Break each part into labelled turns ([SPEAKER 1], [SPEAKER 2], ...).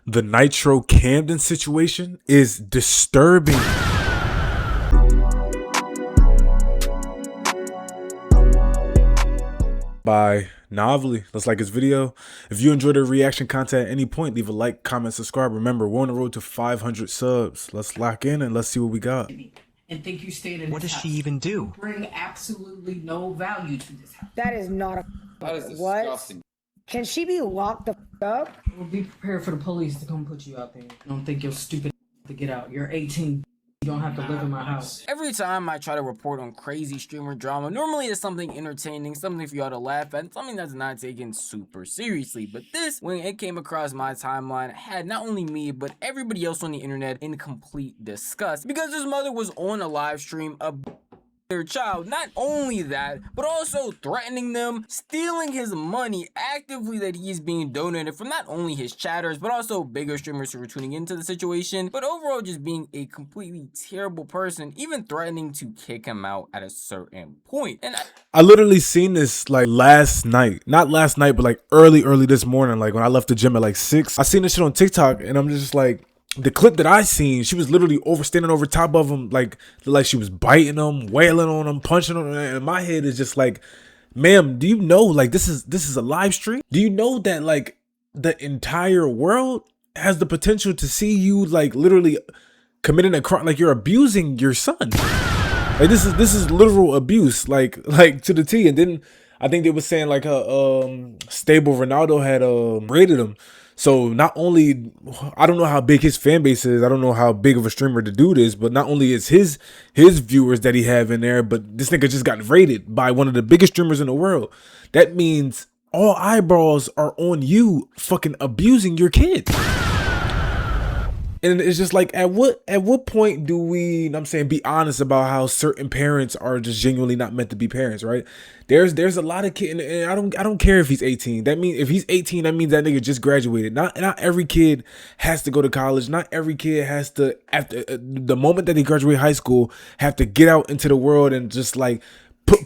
[SPEAKER 1] The Nitro Camden situation is disturbing. By Novly. Let's like his video. If you enjoyed the reaction content at any point, leave a like, comment, subscribe. Remember, we're on the road to 500 subs. Let's lock in and let's see what we got.
[SPEAKER 2] And think you stayed in
[SPEAKER 3] What does
[SPEAKER 2] house.
[SPEAKER 3] she even do?
[SPEAKER 2] You bring absolutely no value to this house.
[SPEAKER 4] That is not a.
[SPEAKER 5] That is
[SPEAKER 4] what?
[SPEAKER 5] disgusting.
[SPEAKER 4] Can she be locked the up?
[SPEAKER 2] Well, be prepared for the police to come put you out there. Don't think you're stupid to get out. You're 18. You don't have to live in my house.
[SPEAKER 5] Every time I try to report on crazy streamer drama, normally it's something entertaining, something for y'all to laugh at, something that's not taken super seriously. But this, when it came across my timeline, had not only me, but everybody else on the internet in complete disgust because his mother was on a live stream of their child. Not only that, but also threatening them, stealing his money actively that he's being donated from not only his chatters, but also bigger streamers who were tuning into the situation, but overall just being a completely terrible person, even threatening to kick him out at a certain point. And
[SPEAKER 1] I literally seen this like last night. Not last night, but like early this morning, like when I left the gym at like 6. I seen this shit on TikTok and I'm just like, the clip that I seen, she was literally standing over top of him, like she was biting him, wailing on him, punching him. And my head is just like, ma'am, do you know like this is a live stream? Do you know that like the entire world has the potential to see you like literally committing a crime, like you're abusing your son? Like this is literal abuse, like to the T. And then I think they were saying like Stable Ronaldo had rated him. So not only, I don't know how big his fan base is, I don't know how big of a streamer the dude is, but not only is his viewers that he have in there, but this nigga just got rated by one of the biggest streamers in the world. That means all eyeballs are on you fucking abusing your kid. And it's just like, at what point do we, I'm saying, be honest about how certain parents are just genuinely not meant to be parents, right? There's a lot of kids, and I don't care if he's 18. That means if he's 18, that means that nigga just graduated. Not every kid has to go to college. Not every kid has to, after the moment that they graduate high school, have to get out into the world and just like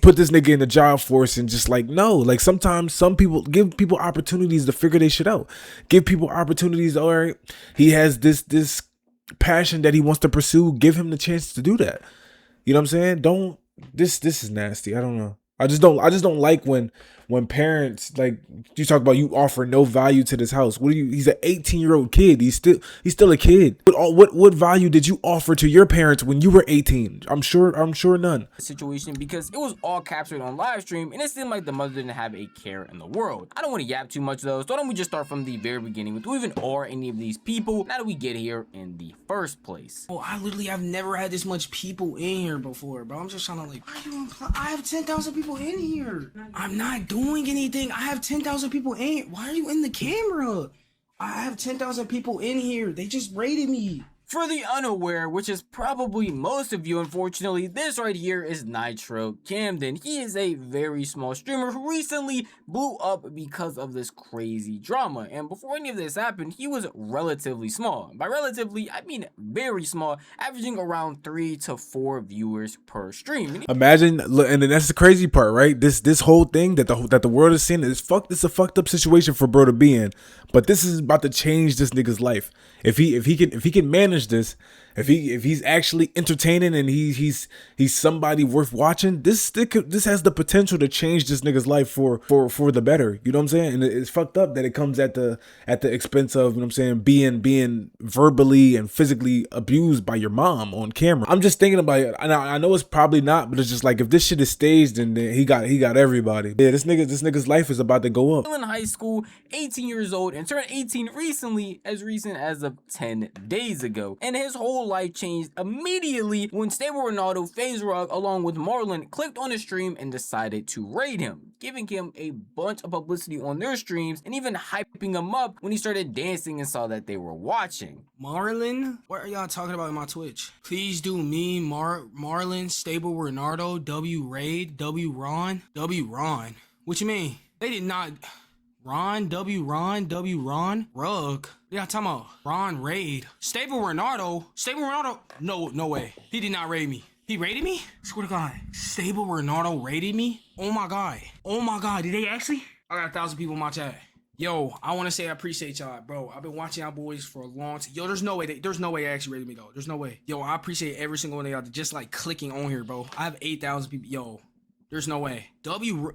[SPEAKER 1] put this nigga in the job force. And just like, no, like sometimes some people give people opportunities to figure their shit out. Give people opportunities. All right, he has this passion that he wants to pursue. Give him the chance to do that. You know what I'm saying? Don't, this is nasty. I don't know. I just don't like when parents, like you talk about, you offer no value to this house. What do you, he's an 18-year-old kid. He's still a kid. But what value did you offer to your parents when you were 18? I'm sure none.
[SPEAKER 5] situation, because it was all captured on live stream and it seemed like the mother didn't have a care in the world. I don't want to yap too much though, so why don't we just start from the very beginning with who even are any of these people? How do we get here in the first place?
[SPEAKER 2] Oh, I've never had this much people in here before, bro. I'm just trying to like, I have 10,000 people in here. I'm not doing anything. I have 10,000 people in here. Why are you in the camera? I have 10,000 people in here. They just raided me.
[SPEAKER 5] For the unaware, which is probably most of you, unfortunately, this right here is Nitro Camden. He is a very small streamer who recently blew up because of this crazy drama. And before any of this happened, he was relatively small. By relatively, I mean very small, averaging around 3 to 4 viewers per stream.
[SPEAKER 1] Imagine, and that's the crazy part, right? This whole thing that the world is seeing is fucked. It's a fucked up situation for bro to be in. But this is about to change this nigga's life. If he can manage this, if he's actually entertaining and he's somebody worth watching, this has the potential to change this nigga's life for the better. You know what I'm saying? And it's fucked up that it comes at the expense of, you know what I'm saying, being verbally and physically abused by your mom on camera. I'm just thinking about it, and I know it's probably not, but it's just like, if this shit is staged, then he got everybody. Yeah, this nigga's life is about to go up.
[SPEAKER 5] Still in high school, 18 years old, and turned 18 recently, as recent as of 10 days ago. And his whole life changed immediately when Stable Ronaldo, FaZe Rug, along with Marlon, clicked on his stream and decided to raid him, giving him a bunch of publicity on their streams and even hyping him up when he started dancing and saw that they were watching.
[SPEAKER 2] Marlon? What are y'all talking about in my Twitch? Please do me, Marlon, Stable Ronaldo, W Raid, W Ron. What you mean? They did not... W Ron, Rug. Yeah, talking about Ron Raid. Stable Ronaldo. No way. He did not raid me. He raided me? Swear to God. Stable Ronaldo raided me? Oh my God. Did they actually? I got 1,000 people in my chat. Yo, I want to say I appreciate y'all, bro. I've been watching y'all boys for a long time. Yo, there's no way they actually rated me though. There's no way. Yo, I appreciate every single one of y'all just like clicking on here, bro. I have 8,000 people. Yo, there's no way.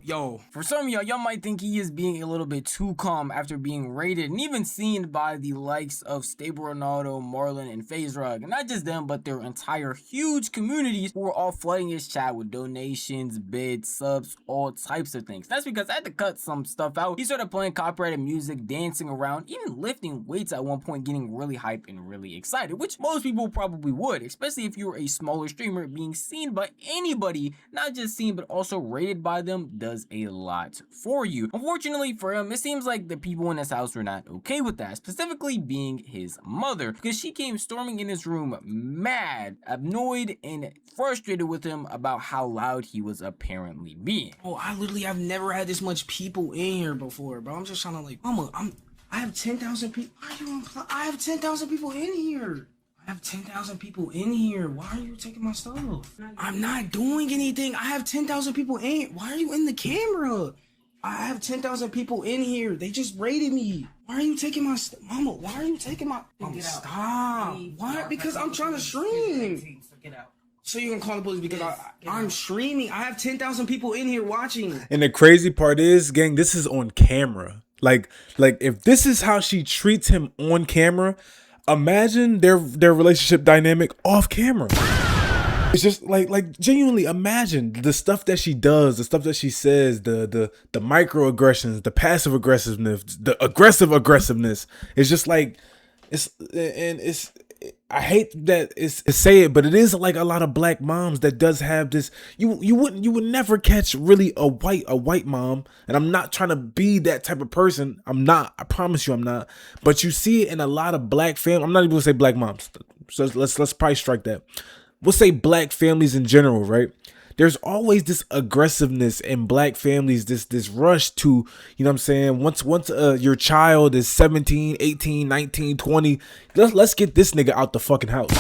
[SPEAKER 2] Yo.
[SPEAKER 5] For some of y'all might think he is being a little bit too calm after being rated and even seen by the likes of Stable Ronaldo, Marlon, and FaZe Rug. And not just them, but their entire huge communities who are all flooding his chat with donations, bids, subs, all types of things. That's because I had to cut some stuff out. He started playing copyrighted music, dancing around, even lifting weights at one point, getting really hyped and really excited, which most people probably would, especially if you're a smaller streamer. Being seen by anybody, not just seen, but also rated by them, does a lot for you. Unfortunately for him, it seems like the people in his house were not okay with that, specifically being his mother, because she came storming in his room mad, annoyed, and frustrated with him about how loud he was apparently being.
[SPEAKER 2] Oh, I've never had this much people in here before, bro. I'm just trying to like, I have 10,000 people. I have 10,000 people in here. I have 10,000 people in here. Why are you taking my stuff? I'm not doing anything. I have 10,000 people in here. Why are you in the camera? I have 10,000 people in here. They just rated me. Why are you taking my stuff? Mama, why are you taking my... Mama, stop. Why? Because I'm trying to stream. So you can call the police because I'm streaming. I have 10,000 people in here watching.
[SPEAKER 1] And the crazy part is, gang, this is on camera. Like if this is how she treats him on camera, imagine their relationship dynamic off camera. It's just like genuinely imagine the stuff that she does, the stuff that she says, the microaggressions, the passive aggressiveness, the aggressive aggressiveness. It's just like it's I hate that it's to say it, but it is like a lot of black moms that does have this. You would never catch really a white mom, and I'm not trying to be that type of person. I'm not. I promise you, I'm not. But you see it in a lot of black families. I'm not even gonna say black moms. So let's probably strike that. We'll say black families in general, right? There's always this aggressiveness in black families, this rush to, you know what I'm saying? Once your child is 17, 18, 19, 20, let's get this nigga out the fucking house.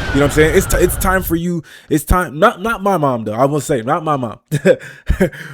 [SPEAKER 1] You know what I'm saying? It's time for you. It's time. Not my mom though. I will say not my mom.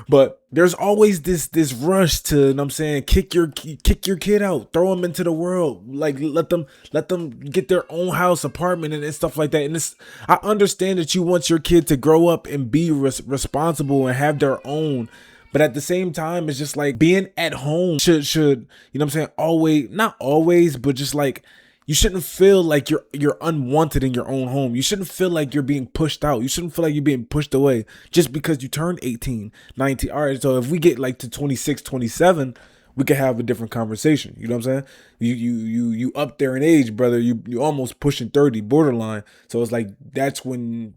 [SPEAKER 1] But there's always this rush to, you know what I'm saying, kick your kid out, throw them into the world, like let them get their own house, apartment, and stuff like that. And I understand that you want your kid to grow up and be responsible and have their own. But at the same time, it's just like being at home should, you know what I'm saying? Always, not always, but just like, you shouldn't feel like you're unwanted in your own home. You shouldn't feel like you're being pushed out. You shouldn't feel like you're being pushed away just because you turned 18, 19. All right, so if we get like to 26, 27, we could have a different conversation. You know what I'm saying? You up there in age, brother. You almost pushing 30, borderline. So it's like that's when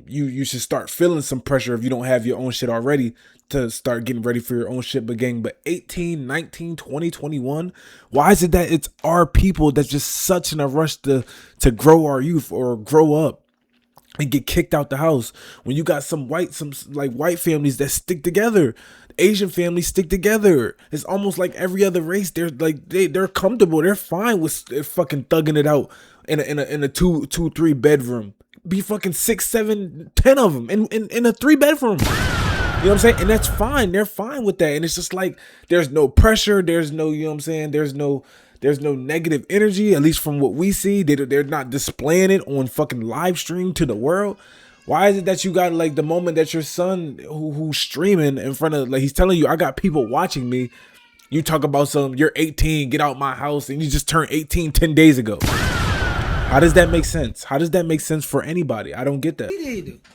[SPEAKER 1] you should start feeling some pressure if you don't have your own shit already to start getting ready for your own shit. But gang, but 18, 19, 20, 21, why is it that it's our people that's just such in a rush to grow our youth or grow up and get kicked out the house when you got some white families that stick together? Asian families stick together. It's almost like every other race. They're comfortable. They're fine with fucking thugging it out in a two, 3 bedroom. Be fucking 6, 7, 10 of them in a 3 bedroom. You know what I'm saying? And that's fine. They're fine with that. And it's just like there's no pressure. There's no, you know what I'm saying? There's no negative energy, at least from what we see. They're not displaying it on fucking live stream to the world. Why is it that you got like the moment that your son who's streaming in front of, like, he's telling you, I got people watching me. You talk about you're 18, get out my house, and you just turned 18 10 days ago. How does that make sense? How does that make sense for anybody? I don't get that.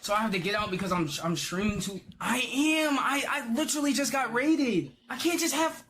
[SPEAKER 2] So I have to get out because I'm streaming too. I literally just got raided. I can't just have.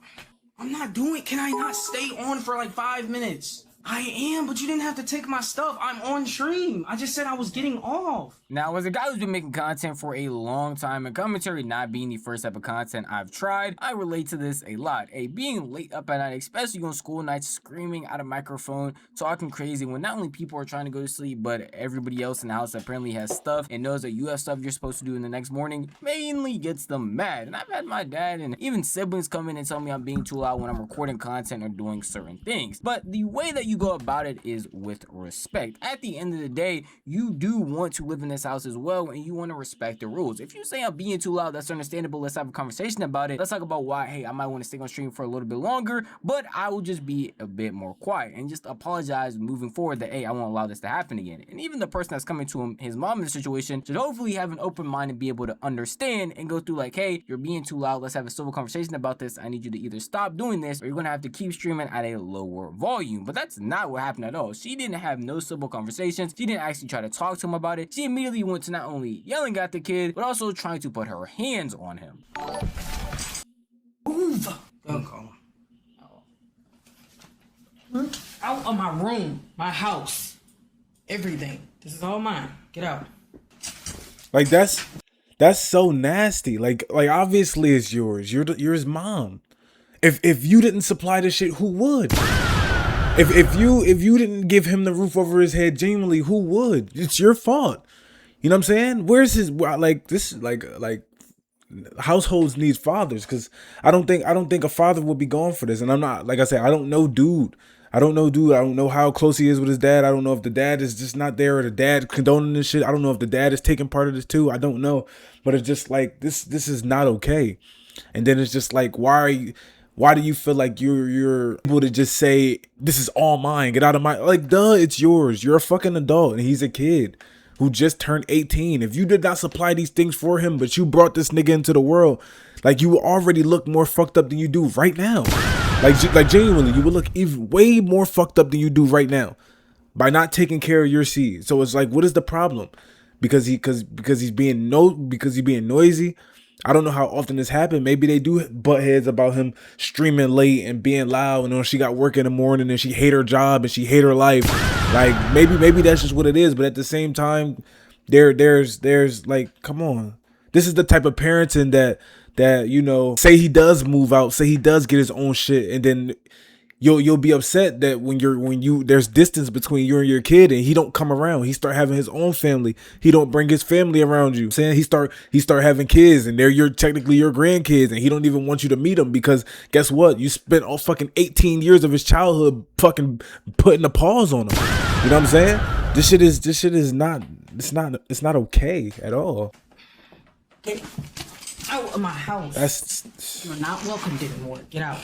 [SPEAKER 2] I'm not doing. Can I not stay on for like 5 minutes? I am, but you didn't have to take my stuff. I'm on stream. I just said I was getting off.
[SPEAKER 5] Now, as a guy who's been making content for a long time, and commentary not being the first type of content I've tried, I relate to this a lot. Being late up at night, especially on school nights, screaming at a microphone, talking crazy when not only people are trying to go to sleep, but everybody else in the house apparently has stuff and knows that you have stuff you're supposed to do in the next morning, mainly gets them mad. And I've had my dad and even siblings come in and tell me I'm being too loud when I'm recording content or doing certain things. But the way that you you go about it is with respect. At the end of the day, you do want to live in this house as well, and you want to respect the rules. If you say I'm being too loud, that's understandable. Let's have a conversation about it. Let's talk about why, hey, I might want to stay on stream for a little bit longer, but I will just be a bit more quiet and just apologize moving forward that, hey, I won't allow this to happen again. And even the person that's coming to his mom in the situation should hopefully have an open mind and be able to understand and go through like, hey, you're being too loud. Let's have a civil conversation about this. I need you to either stop doing this or you're going to have to keep streaming at a lower volume. But that's not what happened at all. She didn't have no civil conversations. She didn't actually try to talk to him about it. She immediately went to not only yelling at the kid, but also trying to put her hands on him.
[SPEAKER 2] Move. Go call him. Out of my room, my house, everything. This is all mine. Get out.
[SPEAKER 1] Like that's so nasty. Like obviously it's yours. You're his mom. If you didn't supply this shit, who would? If you didn't give him the roof over his head genuinely, who would? It's your fault. You know what I'm saying? Where's his like this like households need fathers, because I don't think a father would be going for this. And I'm not, like I said, I don't know dude. I don't know how close he is with his dad. I don't know if the dad is just not there or the dad condoning this shit. I don't know if the dad is taking part of this too. I don't know. But it's just like this is not okay. And then it's just like, why do you feel like you're able to just say, this is all mine, get out of my, like, duh, it's yours. You're a fucking adult and he's a kid who just turned 18. If you did not supply these things for him, but you brought this nigga into the world, like, you already look more fucked up than you do right now. Like genuinely, you would look even way more fucked up than you do right now by not taking care of your seed. So it's like, what is the problem? Because he's being noisy. I don't know how often this happened. Maybe they do butt heads about him streaming late and being loud, and she got work in the morning and she hate her job and she hate her life. Like maybe that's just what it is. But at the same time, there's like, come on. This is the type of parenting that, you know, say he does move out, say he does get his own shit, and then you'll be upset that when there's distance between you and your kid and he don't come around. He start having his own family. He don't bring his family around you. Saying he start having kids and they're technically your grandkids, and he don't even want you to meet them because guess what? You spent all fucking 18 years of his childhood fucking putting a pause on him. You know what I'm saying? This shit is not okay at all.
[SPEAKER 2] Get out of my house. You're not welcome anymore. Get out.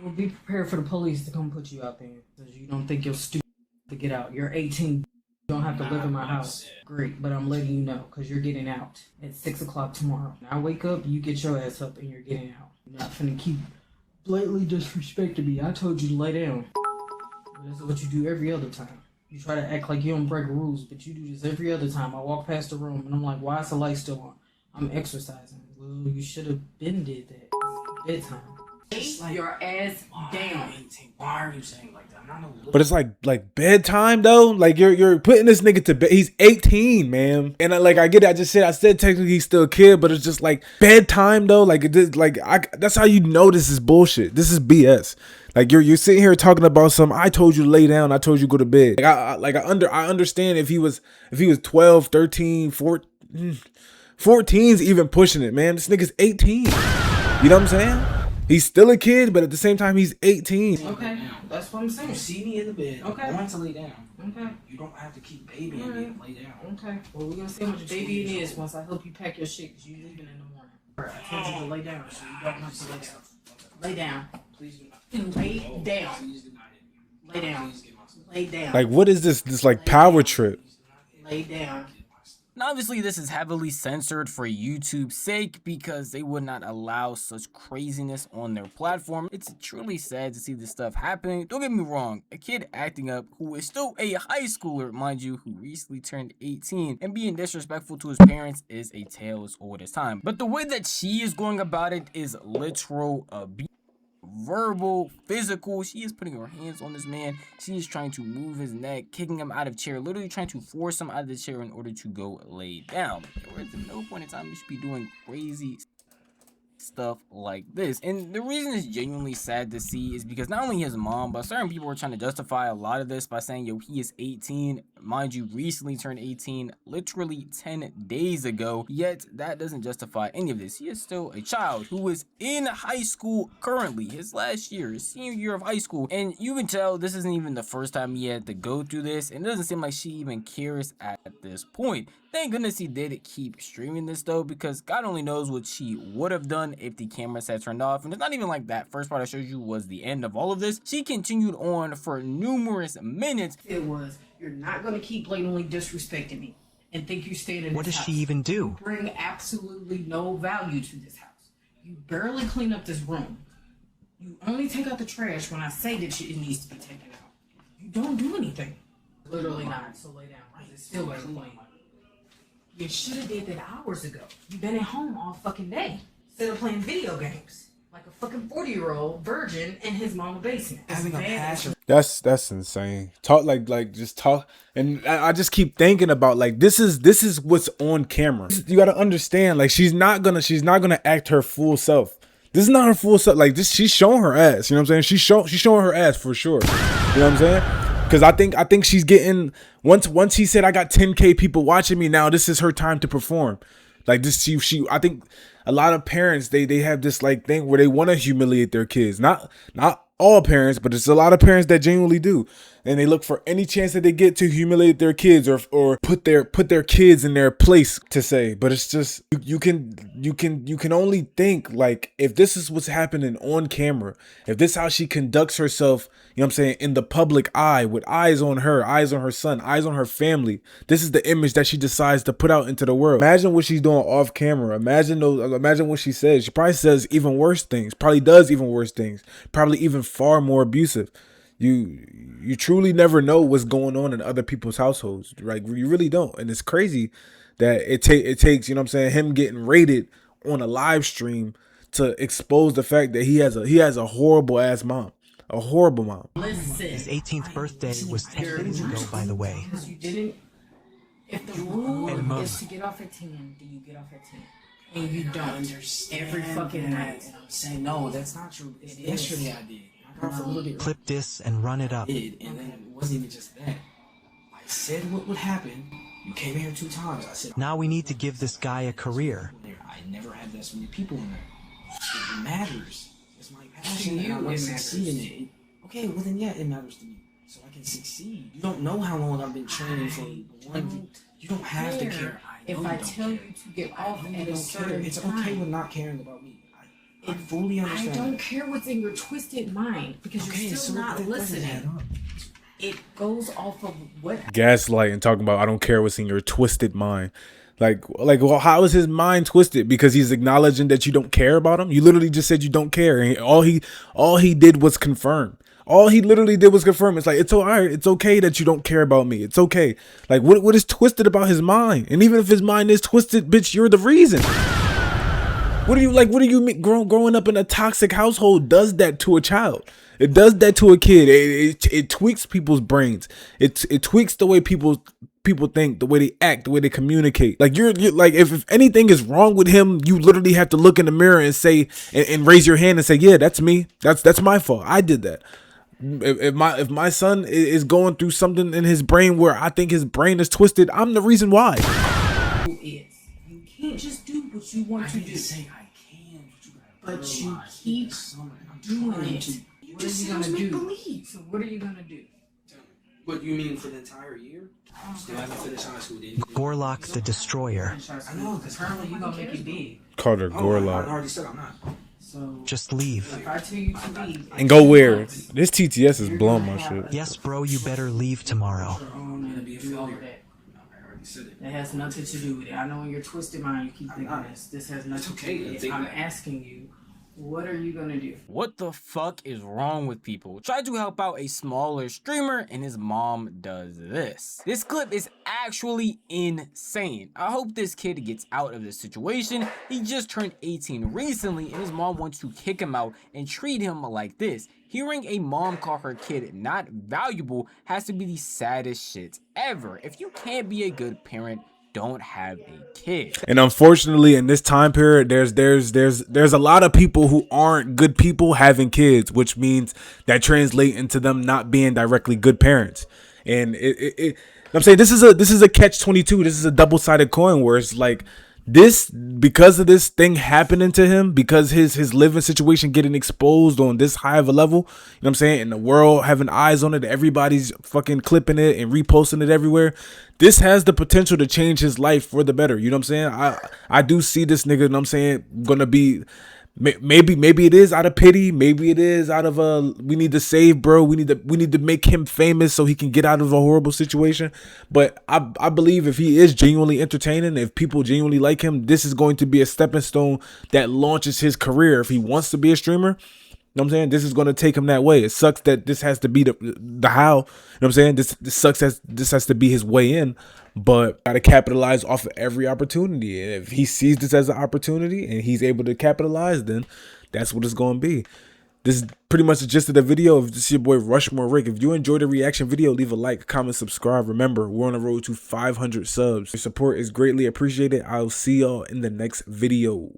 [SPEAKER 2] Well, be prepared for the police to come put you out there, because you don't think you're stupid to get out. You're 18. You don't have to live in my house. Great, but I'm letting you know, because you're getting out at 6 o'clock tomorrow. Now I wake up, you get your ass up, and you're getting out. You're not finna keep blatantly disrespecting me. I told you to lay down. But this is what you do every other time. You try to act like you don't break rules, but you do this every other time. I walk past the room, and I'm like, why is the light still on? I'm exercising. Well, you should have been did that. It's bedtime. Like, your ass down. Why are you saying like that? I'm not no.
[SPEAKER 1] But it's like bedtime though. Like you're putting this nigga to bed. He's 18, man. And I get it. I said technically he's still a kid, but it's just like bedtime though. Like that's how you know this is bullshit. This is BS. Like you're sitting here talking about some, I told you to lay down, I told you to go to bed. I understand if he was 12, 13, 14, 14's even pushing it, man. This nigga's 18. You know what I'm saying? He's still a kid, but at the same time, he's 18.
[SPEAKER 2] Okay, that's what I'm saying.
[SPEAKER 3] You see me in the bed.
[SPEAKER 2] Okay.
[SPEAKER 3] I want to lay down.
[SPEAKER 2] Okay.
[SPEAKER 3] You don't have to keep babying me and lay down.
[SPEAKER 2] Okay. Well, we're gonna see how much babying is once I help you pack your shit, because you're leaving in the morning. Alright, I told you to lay down, so you don't have to lay down. Lay down.
[SPEAKER 3] Please do not.
[SPEAKER 2] Lay down.
[SPEAKER 3] Please do not hit me.
[SPEAKER 2] Lay down.
[SPEAKER 3] Please get my
[SPEAKER 2] Lay down.
[SPEAKER 1] Like, what is this like power trip?
[SPEAKER 2] Lay down.
[SPEAKER 5] Now, obviously, this is heavily censored for YouTube's sake because they would not allow such craziness on their platform. It's truly sad to see this stuff happening. Don't get me wrong, a kid acting up who is still a high schooler, mind you, who recently turned 18, and being disrespectful to his parents is a tale as old as time. But the way that she is going about it is literal abuse. Verbal, physical. She is putting her hands on this man. She is trying to move his neck, kicking him out of chair, literally trying to force him out of the chair in order to go lay down. There is no point in time you should be doing crazy stuff like this. And the reason it's genuinely sad to see is because not only his mom, but certain people are trying to justify a lot of this by saying, yo, he is 18. mind you, recently turned 18, literally 10 days ago. Yet that doesn't justify any of this. He is still a child who is in high school currently, his last year, his senior year of high school, and you can tell this isn't even the first time he had to go through this, and it doesn't seem like she even cares at this point. Thank goodness he did keep streaming this though, because God only knows what she would have done if the cameras had turned off. And it's not even like that first part I showed you was the end of all of this. She continued on for numerous minutes.
[SPEAKER 6] It was, you're not going to keep blatantly disrespecting me and think you're staying in
[SPEAKER 7] What
[SPEAKER 6] this
[SPEAKER 7] does
[SPEAKER 6] house.
[SPEAKER 7] she even do?
[SPEAKER 6] You bring absolutely no value to this house. You barely clean up this room. You only take out the trash when I say that it needs to be taken out. You don't do anything. Literally not. So lay down. It's still ain't clean. You should have did that hours ago. You've been at home all fucking day. Instead of playing video games. Like a fucking 40-year-old virgin in his mama's basement.
[SPEAKER 3] Having a passion.
[SPEAKER 1] That's insane. Talk like just talk, and I just keep thinking about like this is what's on camera. You gotta understand, like she's not gonna act her full self. This is not her full self. Like this, she's showing her ass. You know what I'm saying? She's showing her ass for sure. You know what I'm saying? Because I think she's getting once he said I got 10K people watching me now. This is her time to perform. Like this, she I think a lot of parents they have this like thing where they want to humiliate their kids. Not all parents, but it's a lot of parents that genuinely do, and they look for any chance that they get to humiliate their kids or put their kids in their place to say. But it's just you can only think like if this is what's happening on camera, if this is how she conducts herself, you know what I'm saying, in the public eye with eyes on her son, eyes on her family. This is the image that she decides to put out into the world. Imagine what she's doing off camera. Imagine what she says. She probably says even worse things. Probably does even worse things. Probably even far more abusive. You truly never know what's going on in other people's households. Like you really don't. And it's crazy that it takes, you know what I'm saying, him getting rated on a live stream to expose the fact that he has a horrible ass mom. A horrible mom.
[SPEAKER 6] Listen.
[SPEAKER 7] His 18th birthday was 10 days ago, by the way.
[SPEAKER 6] Because you didn't. If the rule is to get off at 10, then you get off at 10. And you don't.
[SPEAKER 3] Understand
[SPEAKER 6] every fucking
[SPEAKER 3] that.
[SPEAKER 6] night.
[SPEAKER 3] And I'm saying, no, that's not true.
[SPEAKER 6] It
[SPEAKER 3] Yesterday
[SPEAKER 6] is.
[SPEAKER 3] I did. I got off a little bit
[SPEAKER 7] Clip this and run it up.
[SPEAKER 3] early, and then it wasn't even just that. I said what would happen. You came here 2 times. I said,
[SPEAKER 7] Now we need to give this guy a career.
[SPEAKER 3] I never had that many people in there. It matters. It's my passion,
[SPEAKER 6] To you,
[SPEAKER 3] and I want to
[SPEAKER 6] it
[SPEAKER 3] succeed in it. Okay, well then, yeah, it matters to me. So I can succeed. You don't know how long I've been training for one. You don't have to care. I know
[SPEAKER 6] If
[SPEAKER 3] you
[SPEAKER 6] I
[SPEAKER 3] don't
[SPEAKER 6] tell
[SPEAKER 3] care.
[SPEAKER 6] you to get off
[SPEAKER 3] I
[SPEAKER 6] at
[SPEAKER 3] know
[SPEAKER 6] a
[SPEAKER 3] you don't care.
[SPEAKER 6] certain
[SPEAKER 3] It's
[SPEAKER 6] time,
[SPEAKER 3] okay with not caring about me. I fully
[SPEAKER 6] I
[SPEAKER 3] understand.
[SPEAKER 6] don't
[SPEAKER 3] that.
[SPEAKER 6] care what's in your twisted mind because
[SPEAKER 3] Okay,
[SPEAKER 6] you're
[SPEAKER 3] so
[SPEAKER 6] still not
[SPEAKER 3] that doesn't add
[SPEAKER 6] listening.
[SPEAKER 3] up.
[SPEAKER 6] It goes off of what
[SPEAKER 1] Gaslighting, talking about I don't care what's in your twisted mind. Like, well, how is his mind twisted? Because he's acknowledging that you don't care about him. You literally just said you don't care, and all he did was confirm. All he literally did was confirm. It's like it's all right. It's okay that you don't care about me. It's okay. Like, what is twisted about his mind? And even if his mind is twisted, bitch, you're the reason. What do you mean? Growing up in a toxic household does that to a child. It does that to a kid. It tweaks people's brains. It tweaks the way people think, the way they act, the way they communicate. Like you're like if anything is wrong with him, you literally have to look in the mirror and say and raise your hand and say, yeah, that's me. That's my fault. I did that. If my son is going through something in his brain where I think his brain is twisted, I'm the reason why.
[SPEAKER 6] is. You can't just do what you want
[SPEAKER 3] I
[SPEAKER 6] to
[SPEAKER 3] didn't
[SPEAKER 6] do.
[SPEAKER 3] say I can,
[SPEAKER 6] But you
[SPEAKER 3] realize
[SPEAKER 6] keep
[SPEAKER 3] that summer, I'm
[SPEAKER 6] doing
[SPEAKER 3] trying
[SPEAKER 6] it.
[SPEAKER 3] to-
[SPEAKER 6] What are you gonna do? So what are you gonna do?
[SPEAKER 3] What you mean for the entire year? Still haven't finished high school, did you?
[SPEAKER 7] Gorlock the Destroyer.
[SPEAKER 3] I know, because
[SPEAKER 6] Apparently you gonna make it big.
[SPEAKER 1] Called her
[SPEAKER 3] I
[SPEAKER 1] Gorlock.
[SPEAKER 3] already said I'm not.
[SPEAKER 6] So
[SPEAKER 7] Just leave.
[SPEAKER 6] if I tell you to leave
[SPEAKER 1] And go where? This TTS is blowing my shit.
[SPEAKER 7] Yes, bro, you better leave tomorrow.
[SPEAKER 6] I'm
[SPEAKER 3] gonna be a
[SPEAKER 6] do all of
[SPEAKER 3] failure.
[SPEAKER 6] that.
[SPEAKER 3] I already said it.
[SPEAKER 6] That has nothing to do with it. I know in your twisted mind you keep thinking
[SPEAKER 3] not.
[SPEAKER 6] this. This has nothing
[SPEAKER 3] okay
[SPEAKER 6] to do
[SPEAKER 3] to
[SPEAKER 6] with it.
[SPEAKER 3] think
[SPEAKER 6] I'm
[SPEAKER 3] that.
[SPEAKER 6] asking you, what are you gonna do?
[SPEAKER 5] What the fuck is wrong with people? Try to help out a smaller streamer and his mom does this. This clip is actually insane. I hope this kid gets out of this situation. He just turned 18 recently and his mom wants to kick him out and treat him like this. Hearing a mom call her kid not valuable has to be the saddest shit ever. If you can't be a good parent, don't have a kid.
[SPEAKER 1] And unfortunately, in this time period, there's a lot of people who aren't good people having kids, which means that translate into them not being directly good parents. And I'm saying this is a catch-22. This is a double-sided coin where it's like this, because of this thing happening to him, because his living situation getting exposed on this high of a level, you know what I'm saying, and the world having eyes on it, everybody's fucking clipping it and reposting it everywhere. This has the potential to change his life for the better. You know what I'm saying? I do see this nigga, you know what I'm saying, gonna be, maybe it is out of pity, maybe it is out of we need to save bro, we need to make him famous so he can get out of a horrible situation. But I believe if he is genuinely entertaining, if people genuinely like him, this is going to be a stepping stone that launches his career. If he wants to be a streamer, you know what I'm saying, this is going to take him that way. It sucks that this has to be the how, you know what I'm saying, this sucks as this has to be his way in, but gotta capitalize off of every opportunity. And if he sees this as an opportunity and he's able to capitalize, then that's what it's going to be. This is pretty much the gist of the video. This is your boy RushMoreRick. If you enjoyed the reaction video, leave a like, comment, subscribe. Remember, we're on the road to 500 subs. Your support is greatly appreciated. I'll see y'all in the next video.